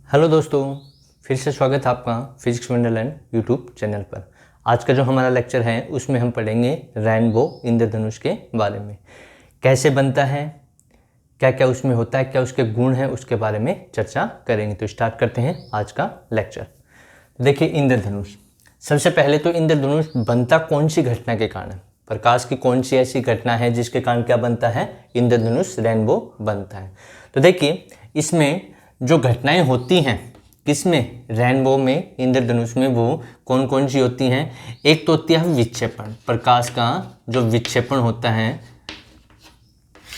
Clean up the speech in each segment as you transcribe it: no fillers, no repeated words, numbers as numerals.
Hello दोस्तों, फिर से स्वागत है आपका फिजिक्स वंडरलैंड यूट्यूब चैनल पर। आज का जो हमारा लेक्चर है उसमें हम पढ़ेंगे रेनबो इंद्रधनुष के बारे में। कैसे बनता है, क्या क्या उसमें होता है, क्या उसके गुण हैं, उसके बारे में चर्चा करेंगे। तो स्टार्ट करते हैं आज का लेक्चर। देखिए, इंद्रधनुष। सबसे पहले तो इंद्रधनुष बनता कौन सी घटना के कारण है? प्रकाश की कौन सी ऐसी घटना है जिसके कारण क्या बनता है? इंद्रधनुष, रेनबो बनता है। तो देखिए, इसमें जो घटनाएं होती हैं, किसमें? रेनबो में, इंद्रधनुष में, वो कौन कौन सी होती हैं? एक तो होती है विक्षेपण। प्रकाश का जो विक्षेपण होता है,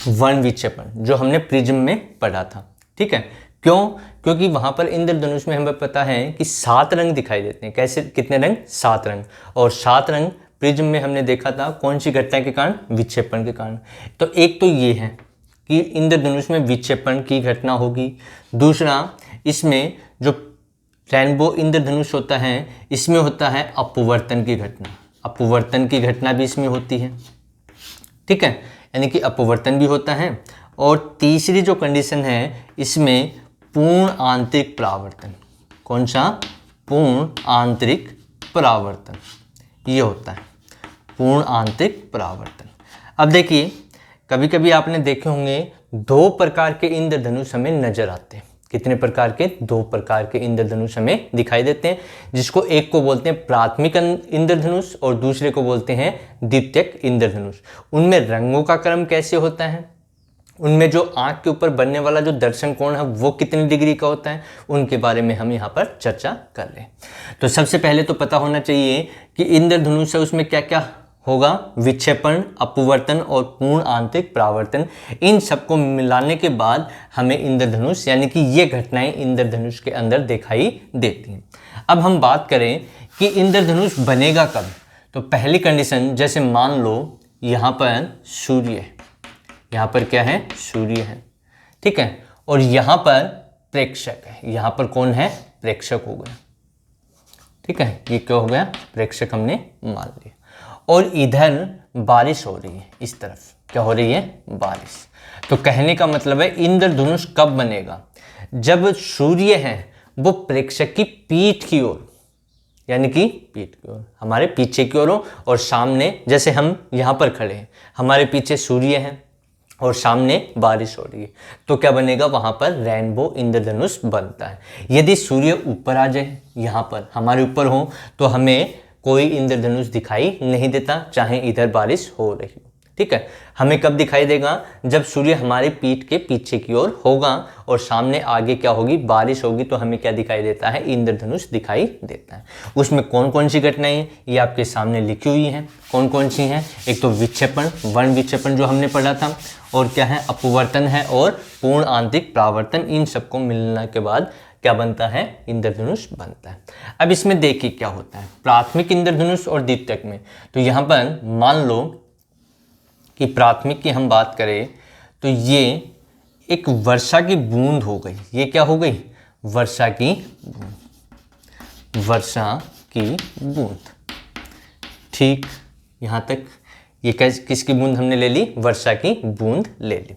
वर्ण विक्षेपण, जो हमने प्रिज्म में पढ़ा था। ठीक है, क्यों? क्योंकि वहां पर इंद्रधनुष में हमें पता है कि 7 रंग दिखाई देते हैं। कैसे, कितने रंग? 7 रंग। और 7 रंग प्रिज्म में हमने देखा था कौन सी घटना के कारण? विक्षेपण के कारण। तो एक तो ये है कि इंद्रधनुष में विक्षेपण की घटना होगी। दूसरा, इसमें जो रेनबो इंद्रधनुष होता है, इसमें होता है अपवर्तन की घटना। अपवर्तन की घटना भी इसमें होती है। ठीक है, यानी कि अपवर्तन भी होता है। और तीसरी जो कंडीशन है, इसमें पूर्ण आंतरिक परावर्तन। कौन सा? पूर्ण आंतरिक परावर्तन, ये होता है पूर्ण आंतरिक परावर्तन। अब देखिए, कभी कभी आपने देखे होंगे 2 प्रकार के इंद्रधनुष हमें नजर आते हैं। कितने प्रकार के? 2 प्रकार के इंद्रधनुष हमें दिखाई देते हैं, जिसको एक को बोलते हैं प्राथमिक इंद्रधनुष और दूसरे को बोलते हैं द्वितीयक इंद्रधनुष। उनमें रंगों का क्रम कैसे होता है, उनमें जो आंख के ऊपर बनने वाला जो दर्शन कोण है वो कितनी डिग्री का होता है, उनके बारे में हम यहाँ पर चर्चा कर रहे हैं। तो सबसे पहले तो पता होना चाहिए कि इंद्रधनुष है, उसमें क्या क्या होगा? विक्षेपण, अपवर्तन और पूर्ण आंतरिक परावर्तन। इन सबको मिलाने के बाद हमें इंद्रधनुष, यानी कि ये घटनाएं इंद्रधनुष के अंदर दिखाई देती हैं। अब हम बात करें कि इंद्रधनुष बनेगा कब। तो पहली कंडीशन, जैसे मान लो यहाँ पर सूर्य है, यहाँ पर क्या है? सूर्य है। ठीक है, और यहाँ पर प्रेक्षक है। यहाँ पर कौन है? प्रेक्षक हो गया। ठीक है, ये क्या हो गया? प्रेक्षक हमने मान लिया। और इधर बारिश हो रही है, इस तरफ क्या हो रही है? बारिश। तो कहने का मतलब है इंद्रधनुष कब बनेगा? जब सूर्य है वो प्रेक्षक की पीठ की ओर, यानी कि पीठ की ओर, हमारे पीछे की ओर हो, और सामने, जैसे हम यहाँ पर खड़े हैं, हमारे पीछे सूर्य है और सामने बारिश हो रही है, तो क्या बनेगा? वहां पर रेनबो इंद्रधनुष बनता है। यदि सूर्य ऊपर आ जाए, यहाँ पर हमारे ऊपर हो, तो हमें कोई इंद्रधनुष दिखाई नहीं देता, चाहे इधर बारिश हो रही हो। ठीक है, हमें कब दिखाई देगा? जब सूर्य हमारे पीठ के पीछे की ओर होगा और सामने आगे क्या होगी? बारिश होगी, तो हमें क्या दिखाई देता है? इंद्रधनुष दिखाई देता है। उसमें कौन कौन सी घटनाएं ये आपके सामने लिखी हुई हैं। कौन कौन सी हैं? एक तो विक्षेपण, वर्ण विक्षेपण जो हमने पढ़ा था, और क्या है? अपवर्तन है, और पूर्ण आंतरिक परावर्तन। इन सबको मिलने के बाद क्या बनता है? इंद्रधनुष बनता है। अब इसमें देखिए क्या होता है प्राथमिक इंद्रधनुष और द्वितीयक में। तो यहाँ पर मान लो कि प्राथमिक की हम बात करें, तो ये एक वर्षा की बूंद हो गई। ये क्या हो गई? वर्षा की बूंद। वर्षा की बूंद। ठीक, यहाँ तक ये किसकी बूंद हमने ले ली? वर्षा की बूंद ले ली।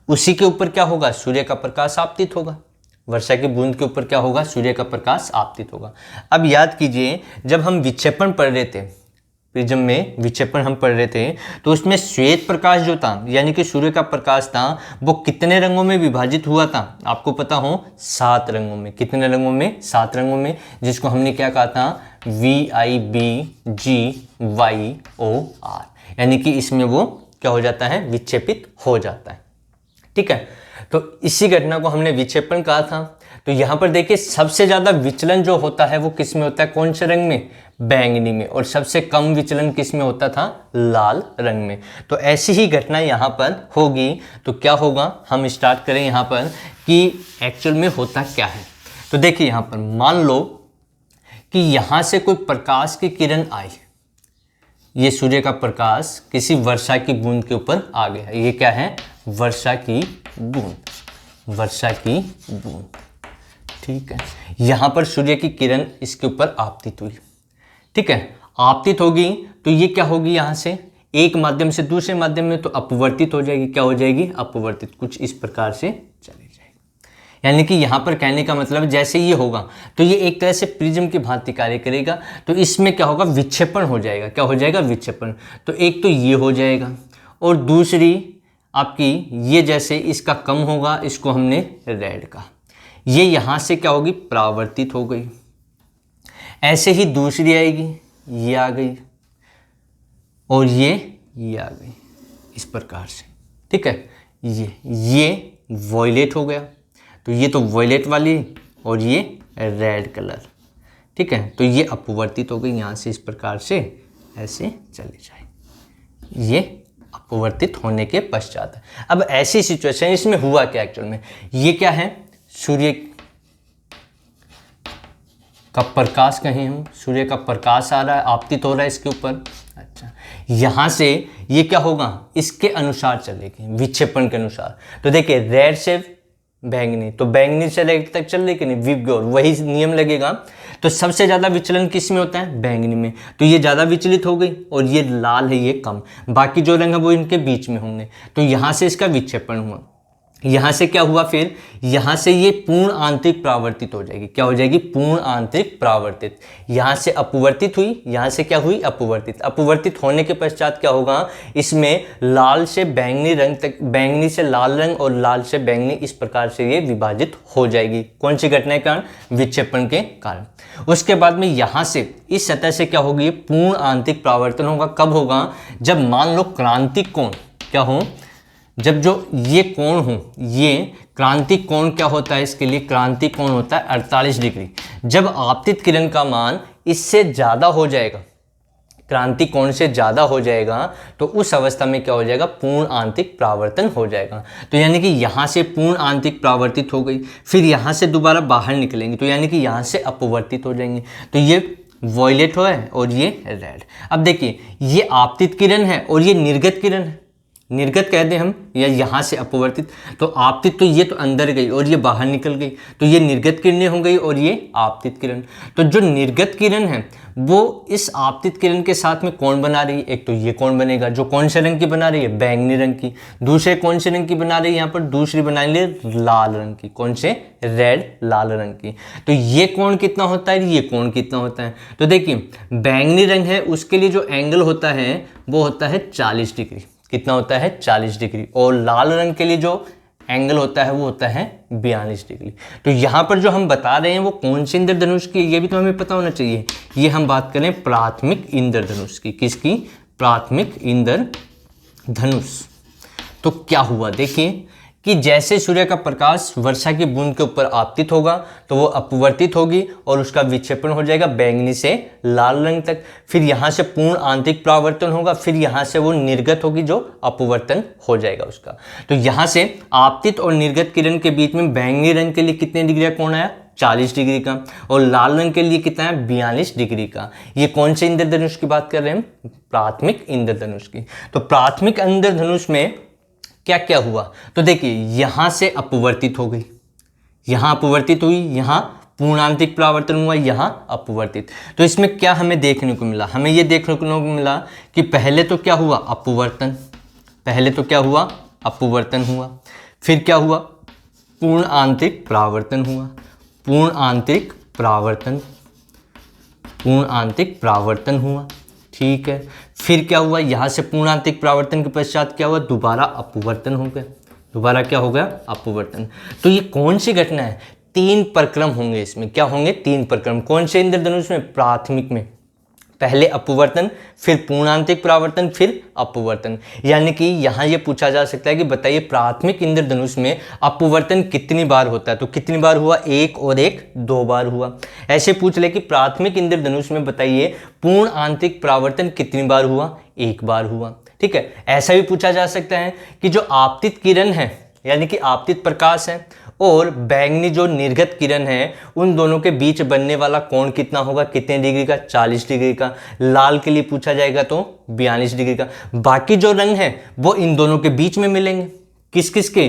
उसी के ऊपर क्या होगा? सूर्य का प्रकाश आपतित होगा। वर्षा की बूंद के ऊपर क्या होगा? सूर्य का प्रकाश आपतित होगा। अब याद कीजिए, जब हम विक्षेपण पढ़ रहे थे, प्रिज्म में विक्षेपण हम पढ़ रहे थे, तो उसमें श्वेत प्रकाश जो था, यानी कि सूर्य का प्रकाश था, वो कितने रंगों में विभाजित हुआ था? आपको पता हो, 7 रंगों में। कितने रंगों में? 7 रंगों में, जिसको हमने क्या कहा था? VIBGYOR, यानी कि इसमें वो क्या हो जाता है? विक्षेपित हो जाता है। ठीक है, तो इसी घटना को हमने विक्षेपण कहा था। तो यहाँ पर देखिए, सबसे ज्यादा विचलन जो होता है वो किस में होता है? कौन से रंग में? बैंगनी में। और सबसे कम विचलन किस में होता था? लाल रंग में। तो ऐसी ही घटना यहाँ पर होगी। तो क्या होगा? हम स्टार्ट करें यहाँ पर कि एक्चुअल में होता क्या है। तो देखिए, यहाँ पर मान लो कि यहाँ से कोई प्रकाश की किरण आई। ये सूर्य का प्रकाश किसी वर्षा की बूंद के ऊपर आ गया। ये क्या है? वर्षा की बूंद। वर्षा की बूंद। ठीक है, यहां पर सूर्य की किरण इसके ऊपर आपतित हुई। ठीक है, आपतित होगी तो ये क्या होगी? यहां से एक माध्यम से दूसरे माध्यम में तो अपवर्तित हो जाएगी। क्या हो जाएगी? अपवर्तित। कुछ इस प्रकार से चली जाएगी। यानी कि यहाँ पर कहने का मतलब जैसे ये होगा तो ये एक तरह से प्रिज्म की भांति कार्य करेगा, तो इसमें क्या होगा, विक्षेपण हो जाएगा। क्या हो जाएगा, विक्षेपण। तो एक तो ये हो जाएगा और दूसरी आपकी ये जैसे इसका कम होगा, इसको हमने रेड कहा, ये यहाँ से क्या होगी, परावर्तित हो गई। ऐसे ही दूसरी आएगी, ये आ गई और ये आ गई इस प्रकार से, ठीक है। ये वॉयलेट हो गया, तो ये तो वॉयलेट वाली और ये रेड कलर, ठीक है। तो ये अपवर्तित हो गई, यहाँ से इस प्रकार से ऐसे चली जाए, ये अपवर्तित होने के पश्चात है। अब ऐसी सिचुएशन, इसमें हुआ क्या एक्चुअल में, ये क्या है, सूर्य का प्रकाश, कहीं हम सूर्य का प्रकाश आ रहा है, आपतित हो रहा है इसके ऊपर। अच्छा, यहाँ से ये क्या होगा, इसके अनुसार चलेगी, विक्षेपण के अनुसार। तो देखिए रेड से बैंगनी, तो बैंगनी से रेड तक चल रही कि नहीं, विपगौर, वही नियम लगेगा। तो सबसे ज़्यादा विचलन किस में होता है, बैंगनी में, तो ये ज़्यादा विचलित हो गई और ये लाल है, ये कम, बाकी जो रंग है वो इनके बीच में होंगे। तो यहाँ से इसका विक्षेपण हुआ, यहाँ से क्या हुआ, फिर यहाँ से ये पूर्ण आंतरिक परावर्तित हो जाएगी। क्या हो जाएगी, पूर्ण आंतरिक परावर्तित। यहाँ से अपवर्तित हुई, यहाँ से क्या हुई, अपवर्तित। अपवर्तित होने के पश्चात क्या होगा, इसमें लाल से बैंगनी रंग तक, बैंगनी से लाल रंग और लाल से बैंगनी, इस प्रकार से ये विभाजित हो जाएगी। कौन सी घटना के कारण, विक्षेपण के कारण। उसके बाद में यहाँ से इस सतह से क्या होगी, पूर्ण आंतरिक परावर्तन होगा। कब होगा, जब मान लो क्रांतिक कोण क्या हो, जब जो ये कोण हो, ये क्रांतिक कोण क्या होता है, इसके लिए क्रांतिक कोण होता है 48 डिग्री। जब आपतित किरण का मान इससे ज़्यादा हो जाएगा, क्रांतिक कोण से ज़्यादा हो जाएगा, तो उस अवस्था में क्या हो जाएगा, पूर्ण आंतरिक परावर्तन हो जाएगा। तो यानी कि यहाँ से पूर्ण आंतरिक परावर्तित हो गई, फिर यहाँ से दोबारा बाहर निकलेंगे, तो यानी कि यहाँ से अपवर्तित हो जाएंगे। तो ये वॉयलेट हो है और ये रेड। अब देखिए ये आपतित किरण है और ये निर्गत किरण है, निर्गत कहते हैं हम, या यहाँ से अपवर्तित। तो आपतित तो ये तो अंदर गई और ये बाहर निकल गई, तो ये निर्गत किरणें हो गई और ये आपतित किरण। तो जो निर्गत किरण है वो इस आपतित किरण के साथ में कौन बना रही है, एक तो ये कौन बनेगा, जो कौन से रंग की बना रही है, बैंगनी रंग की। दूसरे कौन से रंग की बना रही है, यहाँ पर दूसरी बना रही है लाल रंग की, कौन से, रेड लाल रंग की। तो ये कोण कितना होता है, ये कोण कितना होता है। तो देखिए बैंगनी रंग है, उसके लिए जो एंगल होता है वो होता है 40 डिग्री। कितना होता है, 40 डिग्री। और लाल रंग के लिए जो एंगल होता है वो होता है 42 डिग्री। तो यहाँ पर जो हम बता रहे हैं वो कौन से इंद्रधनुष की, ये भी तो हमें पता होना चाहिए। ये हम बात करें प्राथमिक इंद्रधनुष की, किसकी, प्राथमिक इंद्रधनुष। तो क्या हुआ, देखिए कि जैसे सूर्य का प्रकाश वर्षा की बूंद के ऊपर आपतित होगा तो वो अपवर्तित होगी और उसका विक्षेपण हो जाएगा बैंगनी से लाल रंग तक। फिर यहाँ से पूर्ण आंतरिक परावर्तन होगा, फिर यहाँ से वो निर्गत होगी जो अपवर्तन हो जाएगा उसका। तो यहाँ से आपतित और निर्गत किरण के बीच में बैंगनी रंग के लिए कितने डिग्री का कोण आया, 40 डिग्री का, और लाल रंग के लिए कितना है, 42 डिग्री का। ये कौन से इंद्रधनुष की बात कर रहे हैं, प्राथमिक इंद्रधनुष की। तो प्राथमिक इंद्रधनुष में क्या क्या हुआ, तो देखिए यहां से अपवर्तित हो गई, यहां अपवर्तित हुई, यहां पूर्णांतिक परावर्तन हुआ, यहां अपवर्तित। तो इसमें क्या हमें देखने को मिला, हमें यह देखने को मिला कि पहले तो क्या हुआ, अपवर्तन, पहले तो क्या हुआ, अपवर्तन हुआ, फिर क्या हुआ, पूर्ण आंतरिक परावर्तन हुआ, पूर्ण आंतरिक परावर्तन, पूर्ण आंतरिक परावर्तन हुआ, ठीक है। फिर क्या हुआ, यहाँ से पूर्णांतिक परावर्तन के पश्चात क्या हुआ, दोबारा अपवर्तन हो गया, दोबारा क्या हो गया, अपवर्तन। तो ये कौन सी घटना है, 3 प्रक्रम होंगे इसमें, क्या होंगे, 3 प्रक्रम। कौन से इंद्रधनुष में, प्राथमिक में, पहले अपवर्तन, फिर पूर्णांतिक परावर्तन, फिर अपवर्तन। यानी कि यहाँ ये पूछा जा सकता है कि बताइए प्राथमिक इंद्रधनुष में अपवर्तन कितनी बार होता है, तो कितनी बार हुआ, 1 और 1 2 बार हुआ। ऐसे पूछ ले कि प्राथमिक इंद्रधनुष में बताइए पूर्ण आंतरिक परावर्तन कितनी बार हुआ, 1 बार हुआ, ठीक है। ऐसा भी पूछा जा सकता है कि जो आपतित किरण है, यानी कि आपतित प्रकाश है, और बैंगनी जो निर्गत किरण है, उन दोनों के बीच बनने वाला कोण कितना होगा, कितने डिग्री का, 40 डिग्री का। लाल के लिए पूछा जाएगा तो 42 डिग्री का। बाकी जो रंग है वो इन दोनों के बीच में मिलेंगे, किस किस के,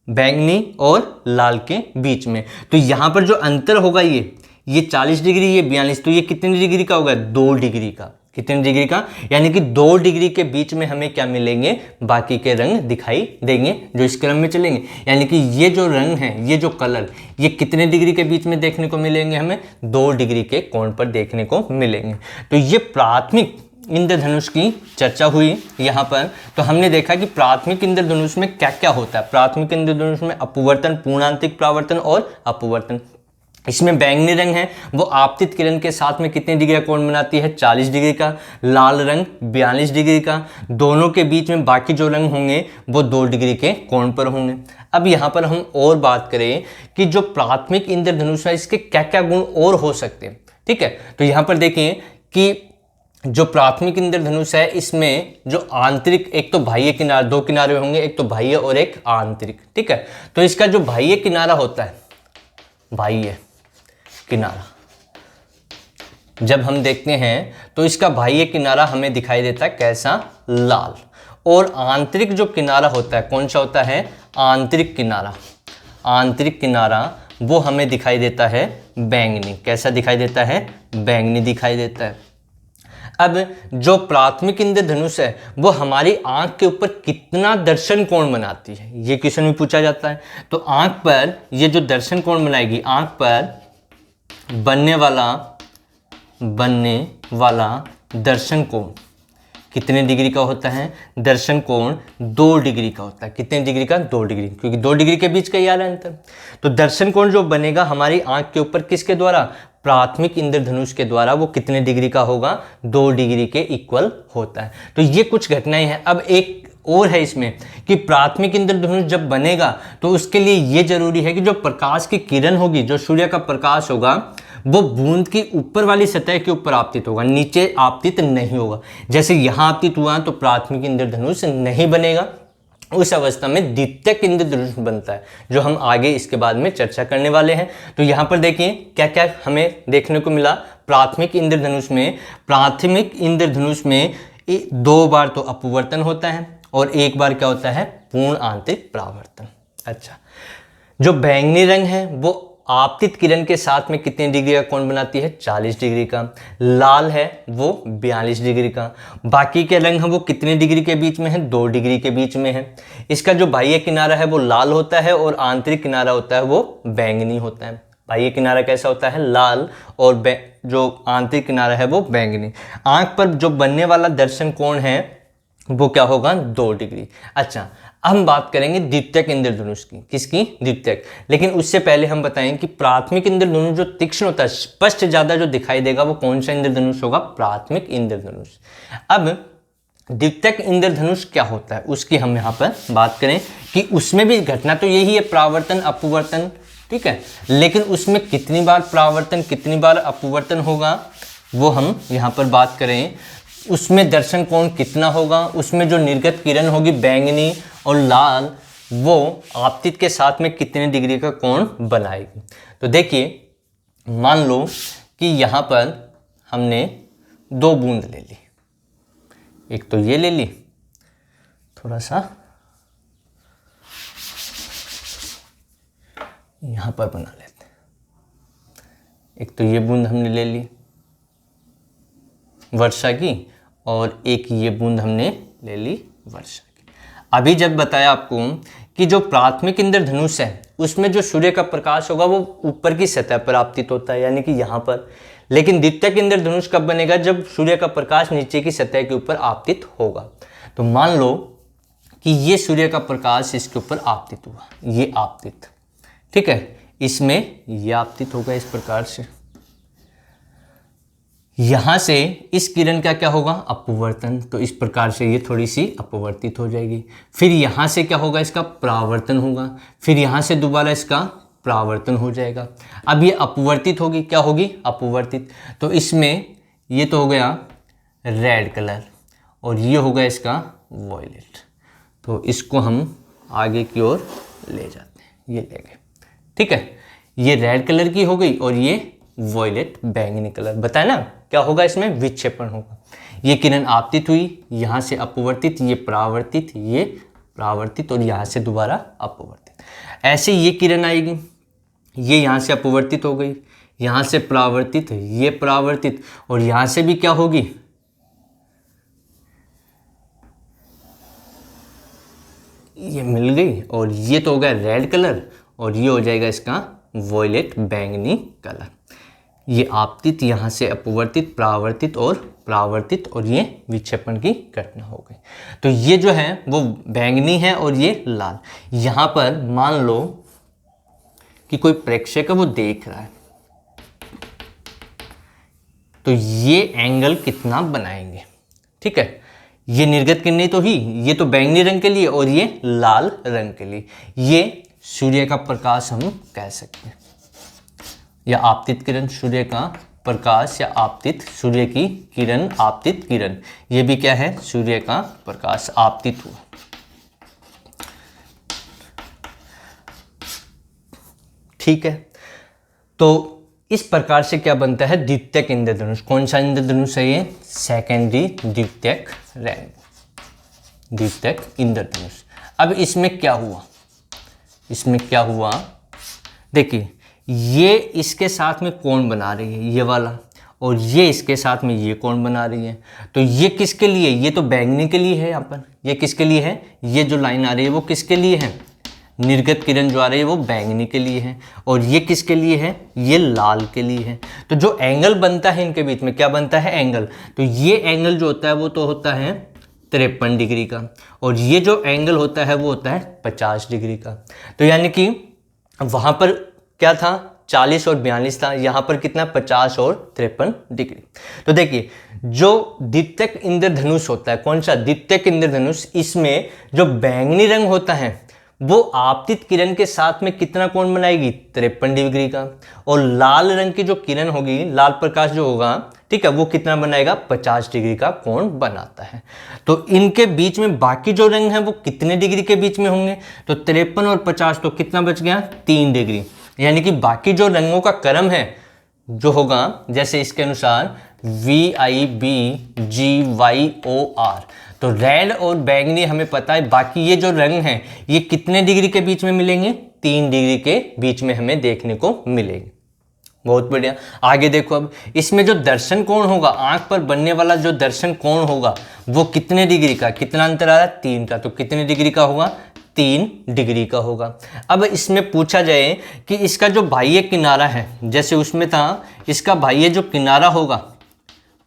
बैंगनी और लाल के बीच में। तो यहाँ पर जो अंतर होगा ये 40 डिग्री, ये 42, तो ये कितने डिग्री का होगा, 2 डिग्री का। कितने डिग्री का, यानी कि 2 डिग्री के बीच में हमें क्या मिलेंगे, बाकी के रंग दिखाई देंगे जो इस क्रम में चलेंगे। यानी कि ये जो रंग है, ये जो कलर, ये कितने डिग्री के बीच में देखने को मिलेंगे, हमें 2 डिग्री के कोण पर देखने को मिलेंगे। तो ये प्राथमिक इंद्रधनुष की चर्चा हुई यहाँ पर। तो हमने देखा कि प्राथमिक इंद्रधनुष में क्या क्या होता है। प्राथमिक इंद्रधनुष में अपवर्तन, पूर्णांतिक परावर्तन और अपवर्तन। इसमें बैंगनी रंग है वो आपतित किरण के साथ में कितने डिग्री का कोण बनाती है, 40 डिग्री का। लाल रंग 42 डिग्री का। दोनों के बीच में बाकी जो रंग होंगे वो 2 डिग्री के कोण पर होंगे। अब यहाँ पर हम और बात करें कि जो प्राथमिक इंद्रधनुष है इसके क्या क्या गुण और हो सकते हैं। ठीक है, तो यहाँ पर देखें कि जो प्राथमिक इंद्रधनुष है इसमें जो आंतरिक, एक तो बाह्य किनारा, 2 किनारे होंगे, एक तो बाह्य और एक आंतरिक। ठीक है, तो इसका जो बाह्य किनारा होता है, बाह्य किनारा जब हम देखते हैं तो इसका बाह्य किनारा हमें दिखाई देता है कैसा, लाल। और आंतरिक जो किनारा होता है कौन सा होता है, आंतरिक किनारा। आंतरिक किनारा वो हमें दिखाई देता है बैंगनी। कैसा दिखाई देता है, बैंगनी दिखाई देता है। अब जो प्राथमिक इंद्रधनुष है वो हमारी आंख के ऊपर कितना दर्शन कोण बनाती है, ये क्वेश्चन में पूछा जाता है। तो आंख पर ये जो दर्शन कोण बनाएगी, आंख पर बनने वाला दर्शन कोण कितने डिग्री का होता है, दर्शन कोण 2 डिग्री का होता है। कितने डिग्री का, 2 डिग्री, क्योंकि 2 डिग्री के बीच का ही आ रहा है अंतर। तो दर्शन कोण जो बनेगा हमारी आंख के ऊपर किसके द्वारा, प्राथमिक इंद्रधनुष के द्वारा, वो कितने डिग्री का होगा, 2 डिग्री के इक्वल होता है। तो ये कुछ घटनाएं हैं। अब एक और है इसमें कि प्राथमिक इंद्रधनुष जब बनेगा तो उसके लिए ये जरूरी है कि जो प्रकाश की किरण होगी, जो सूर्य का प्रकाश होगा, वो बूंद की ऊपर वाली सतह के ऊपर आपतित होगा, नीचे आपतित नहीं होगा। जैसे यहाँ आपतित हुआ तो प्राथमिक इंद्रधनुष नहीं बनेगा। उस अवस्था में द्वितीयक इंद्रधनुष बनता है, जो हम आगे इसके बाद में चर्चा करने वाले हैं। तो यहाँ पर देखिए क्या क्या हमें देखने को मिला प्राथमिक इंद्रधनुष में। प्राथमिक इंद्रधनुष में 2 बार तो अपवर्तन होता है और 1 बार क्या होता है, पूर्ण आंतरिक परावर्तन। अच्छा, जो बैंगनी रंग है वो आपतित किरण के साथ में कितने डिग्री का कोण बनाती है, 40 डिग्री का। लाल है वो 42 डिग्री का। बाकी के रंग है वो कितने डिग्री के बीच में है, 2 डिग्री के बीच में है। इसका जो बाह्य किनारा है वो लाल होता है और आंतरिक किनारा होता है वो बैंगनी होता है। बाह्य किनारा कैसा होता है, लाल, और जो आंतरिक किनारा है वो बैंगनी। आंख पर जो बनने वाला दर्शन कोण है वो क्या होगा, 2 डिग्री। अच्छा, हम बात करेंगे द्वितीयक इंद्रधनुष की। किसकी, द्वितीयक। लेकिन उससे पहले हम बताएं कि प्राथमिक इंद्रधनुष जो तीक्ष्ण होता है, स्पष्ट ज्यादा जो दिखाई देगा, वो कौन सा इंद्रधनुष होगा, प्राथमिक इंद्रधनुष। अब द्वितीयक इंद्रधनुष क्या होता है उसकी हम यहाँ पर बात करें कि उसमें भी घटना तो यही है, परावर्तन अपवर्तन। ठीक है, लेकिन उसमें कितनी बार परावर्तन कितनी बार अपवर्तन होगा वो हम यहाँ पर बात करें। उसमें दर्शन कोण कितना होगा, उसमें जो निर्गत किरण होगी बैंगनी और लाल, वो आपतित के साथ में कितने डिग्री का कोण बनाएगी। तो देखिए, मान लो कि यहाँ पर हमने 2 बूंद ले ली। एक तो ये ले ली, थोड़ा सा यहाँ पर बना लेते हैं। एक तो ये बूंद हमने ले ली वर्षा की, और एक ये बूंद हमने ले ली वर्षा की। अभी जब बताया आपको कि जो प्राथमिक इंद्रधनुष है उसमें जो सूर्य का प्रकाश होगा वो ऊपर की सतह पर आपतित होता है, यानी कि यहाँ पर। लेकिन द्वितीयक इंद्रधनुष कब बनेगा, जब सूर्य का प्रकाश नीचे की सतह के ऊपर आपतित होगा। तो मान लो कि ये सूर्य का प्रकाश इसके ऊपर आपतित हुआ, ये आपतित, ठीक है, इसमें ये आपतित होगा इस प्रकार से। यहां से इस किरण का क्या होगा, अपवर्तन। तो इस प्रकार से ये थोड़ी सी अपवर्तित हो जाएगी। फिर यहां से क्या होगा, इसका परावर्तन होगा। फिर यहां से दोबारा इसका परावर्तन हो जाएगा। अब ये अपवर्तित होगी, क्या होगी, अपवर्तित। तो इसमें ये तो हो गया रेड कलर और ये होगा इसका वॉयलेट। तो इसको हम आगे की ओर ले जाते हैं, ये ले गए। ठीक है, ये रेड कलर की हो गई और ये वॉयलेट बैंगनी कलर। बताया ना क्या होगा, इसमें विक्षेपण होगा। ये किरण आपतित हुई, यहाँ से अपवर्तित, ये परावर्तित, ये परावर्तित और यहाँ से दोबारा अपवर्तित। ऐसे ये किरण आएगी, ये यहाँ से अपवर्तित हो गई, यहाँ से परावर्तित, ये परावर्तित, और यहाँ से भी क्या होगी, ये मिल गई, और ये तो हो गया रेड कलर, और ये हो जाएगा इसका वॉयलेट बैंगनी कलर। ये आपतित, यहाँ से अपवर्तित, परावर्तित और परावर्तित, और ये विक्षेपण की घटना हो गई। तो ये जो है वो बैंगनी है और ये लाल। यहाँ पर मान लो कि कोई प्रेक्षक है वो देख रहा है, तो ये एंगल कितना बनाएंगे, ठीक है। ये निर्गत किरणें तो ही, ये तो बैंगनी रंग के लिए और ये लाल रंग के लिए, ये सूर्य का प्रकाश हम कह सकते हैं, या आपतित किरण, सूर्य का प्रकाश या आपतित, सूर्य की किरण, आपतित किरण, ये भी क्या है, सूर्य का प्रकाश आपतित हुआ। ठीक है, तो इस प्रकार से क्या बनता है, द्वितीयक इंद्रधनुष। कौन सा इंद्रधनुष है ये, सेकेंडरी द्वितीयक रेनबो, द्वितीयक इंद्रधनुष। अब इसमें क्या हुआ, इसमें क्या हुआ, देखिए ये इसके साथ में कोण बना रही है ये वाला, और ये इसके साथ में ये कोण बना रही है। तो ये किसके लिए, ये तो बैंगनी के लिए है यहाँ पर, ये किसके लिए है, ये जो लाइन आ रही है वो किसके लिए है, निर्गत किरण जो आ रही है वो बैंगनी के लिए है, और ये किसके लिए है, ये लाल के लिए है। तो जो एंगल बनता है इनके बीच में, क्या बनता है, एंगल। तो ये एंगल जो होता है वो तो होता है 53 डिग्री का, और ये जो एंगल होता है वो होता है 50 डिग्री का। तो यानी कि वहाँ पर क्या था, 40 और 42 था, यहाँ पर कितना, 50 और 53 डिग्री। तो देखिए जो द्वितीयक इंद्रधनुष होता है, कौन सा, द्वितीयक इंद्रधनुष, इसमें जो बैंगनी रंग होता है वो आपतित किरण के साथ में कितना कोण बनाएगी, 53 डिग्री का, और लाल रंग की जो किरण होगी, लाल प्रकाश जो होगा, ठीक है, वो कितना बनाएगा, 50 डिग्री का कोण बनाता है। तो इनके बीच में बाकी जो रंग है वो कितने डिग्री के बीच में होंगे, तो 53 और 50, तो कितना बच गया, 3 डिग्री। यानी कि बाकी जो रंगों का क्रम है जो होगा, जैसे इसके अनुसार VIBGYOR, तो रेड और बैंगनी हमें पता है, बाकी ये जो रंग हैं ये कितने डिग्री के बीच में मिलेंगे, 3 डिग्री के बीच में हमें देखने को मिलेंगे। बहुत बढ़िया, आगे देखो, अब इसमें जो दर्शन कोण होगा, आंख पर बनने वाला जो दर्शन कोण होगा वो कितने डिग्री का, कितना अंतर आ रहा है, 3 का, तो कितने डिग्री का होगा, 3 डिग्री का होगा। अब इसमें पूछा जाए कि इसका जो बाह्य किनारा है, जैसे उसमें था, इसका बाह्य जो किनारा होगा,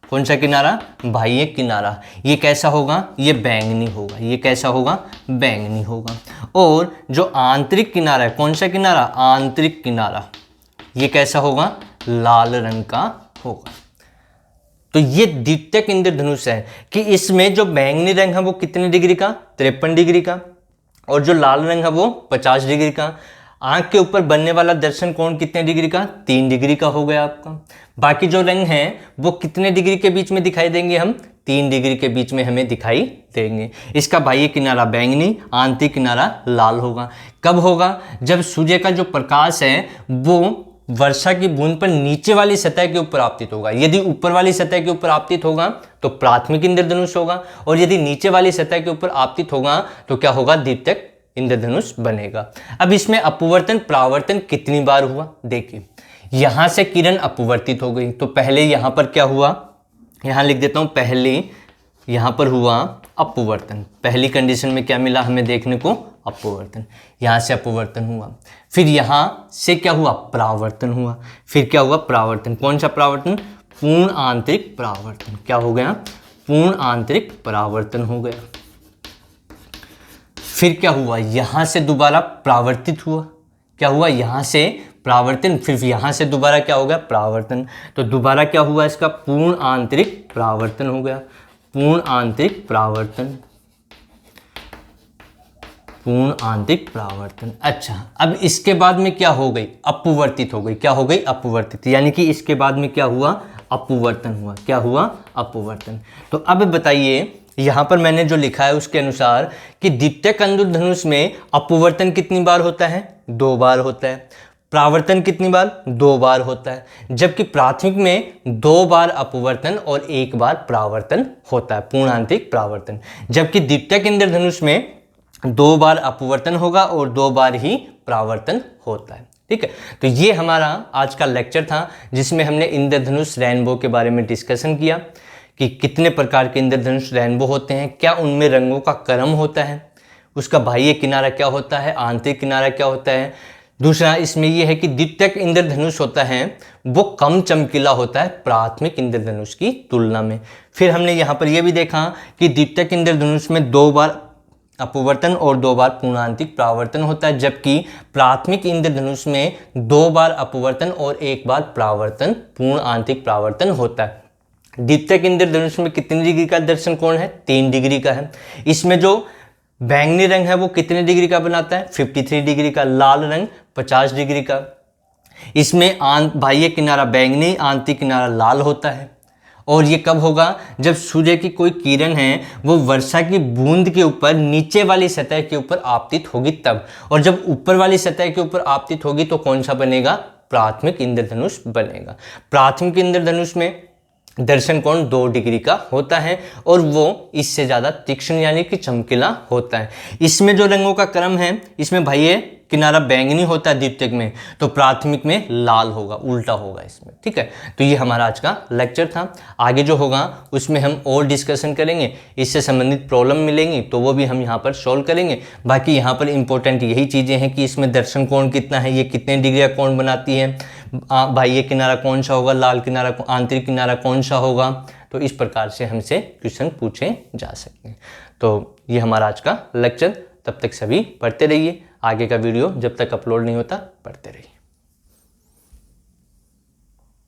कौन सा किनारा, बाह्य किनारा, ये कैसा होगा, ये बैंगनी होगा, ये कैसा होगा, बैंगनी होगा। और जो आंतरिक किनारा है, कौन सा किनारा, आंतरिक किनारा, ये कैसा होगा, लाल रंग का होगा। तो ये द्वितीयक इंद्रधनुष है कि इसमें जो बैंगनी रंग है वो कितने डिग्री का, 53 डिग्री का, और जो लाल रंग है वो 50 डिग्री का। आंख के ऊपर बनने वाला दर्शन कोण कितने डिग्री का, 3 डिग्री का हो गया आपका। बाकी जो रंग हैं वो कितने डिग्री के बीच में दिखाई देंगे, हम 3 डिग्री के बीच में हमें दिखाई देंगे। इसका बाह्य किनारा बैंगनी, आंतरिक किनारा लाल होगा। कब होगा, जब सूर्य का जो प्रकाश है वो वर्षा की बूंद पर नीचे वाली सतह के ऊपर आपतित होगा। यदि ऊपर वाली सतह के ऊपर आपतित होगा तो प्राथमिक इंद्रधनुष होगा, और यदि नीचे वाली सतह के ऊपर आपतित होगा तो क्या होगा, द्वितीयक इंद्रधनुष बनेगा। अब इसमें अपवर्तन परावर्तन कितनी बार हुआ, देखिए यहां से किरण अपवर्तित हो गई, तो पहले यहां पर क्या हुआ, यहां लिख देता हूं, पहले यहां पर हुआ अपवर्तन। पहली कंडीशन में क्या मिला हमें देखने को, अपवर्तन, यहां से अपवर्तन हुआ। फिर यहां से क्या हुआ, परावर्तन हुआ। फिर क्या हुआ, परावर्तन। कौन सा परावर्तन, पूर्ण आंतरिक परावर्तन। क्या हो गया, पूर्ण आंतरिक परावर्तन हो गया। फिर क्या हुआ, यहां से दोबारा परावर्तित हुआ। क्या हुआ, यहां से परावर्तन, फिर यहां से दोबारा क्या हो गया, परावर्तन। तो दोबारा क्या हुआ, इसका पूर्ण आंतरिक परावर्तन हो गया। पूर्ण आंतरिक परावर्तन, पूर्ण आंतरिक परावर्तन। अच्छा, अब इसके बाद में क्या हो गई, अपवर्तित हो गई। क्या हो गई, अपवर्तित, यानी कि इसके बाद में क्या हुआ, अपवर्तन हुआ। क्या हुआ, अपवर्तन। तो अब बताइए, यहां पर मैंने जो लिखा है उसके अनुसार कि द्वितीयक इंद्रधनुष में अपवर्तन कितनी बार होता है, 2 बार होता है। परावर्तन कितनी बार, 2 बार होता है। जबकि प्राथमिक में 2 बार अपवर्तन और 1 बार परावर्तन होता है, पूर्ण आंतरिक परावर्तन। जबकि द्वितीयक इंद्रधनुष में 2 बार अपवर्तन होगा और 2 बार ही परावर्तन होता है। ठीक है, तो ये हमारा आज का लेक्चर था जिसमें हमने इंद्रधनुष रेनबो के बारे में डिस्कशन किया कि कितने प्रकार के इंद्रधनुष रेनबो होते हैं, क्या उनमें रंगों का क्रम होता है, उसका बाह्य किनारा क्या होता है, आंतरिक किनारा क्या होता है। दूसरा इसमें यह है कि द्वितीयक इंद्रधनुष होता है वो कम चमकीला होता है प्राथमिक इंद्रधनुष की तुलना में। फिर हमने यहाँ पर यह भी देखा कि द्वितीयक इंद्रधनुष में 2 बार अपवर्तन और 2 बार पूर्णांतिक परावर्तन होता है, जबकि प्राथमिक इंद्रधनुष में 2 बार अपवर्तन और 1 बार परावर्तन, पूर्ण आंतरिक परावर्तन होता है। द्वितीयक इंद्रधनुष में कितनी डिग्री का दर्शन कोण है, 3 डिग्री का है। इसमें जो बैंगनी रंग है वो कितने डिग्री का बनाता है, 53 डिग्री का। लाल रंग 50 डिग्री का। इसमें बाह्य किनारा बैंगनी, आंतरिक किनारा लाल होता है। और ये कब होगा, जब सूर्य की कोई किरण है वो वर्षा की बूंद के ऊपर नीचे वाली सतह के ऊपर आपतित होगी तब। और जब ऊपर वाली सतह के ऊपर आपतित होगी तो कौन सा बनेगा, प्राथमिक इंद्रधनुष बनेगा। प्राथमिक इंद्रधनुष में दर्शन कोण 2 डिग्री का होता है और वो इससे ज़्यादा तीक्ष्ण यानी कि चमकीला होता है। इसमें जो रंगों का क्रम है, इसमें बाह्य किनारा बैंगनी होता है द्वितीयक में, तो प्राथमिक में लाल होगा, उल्टा होगा इसमें। ठीक है, तो ये हमारा आज का लेक्चर था। आगे जो होगा उसमें हम और डिस्कशन करेंगे, इससे संबंधित प्रॉब्लम मिलेंगी तो वो भी हम यहाँ पर सॉल्व करेंगे। बाकी यहाँ पर इंपॉर्टेंट यही चीज़ें हैं कि इसमें दर्शन कोण कितना है, ये कितने डिग्री का कोण बनाती है, बाह्य किनारा कौन सा होगा, लाल किनारा, आंतरिक किनारा कौन सा होगा। तो इस प्रकार से हमसे क्वेश्चन पूछे जा सकते हैं। तो ये हमारा आज का लेक्चर। तब तक सभी पढ़ते रहिए। आगे का वीडियो जब तक अपलोड नहीं होता पढ़ते रहिए।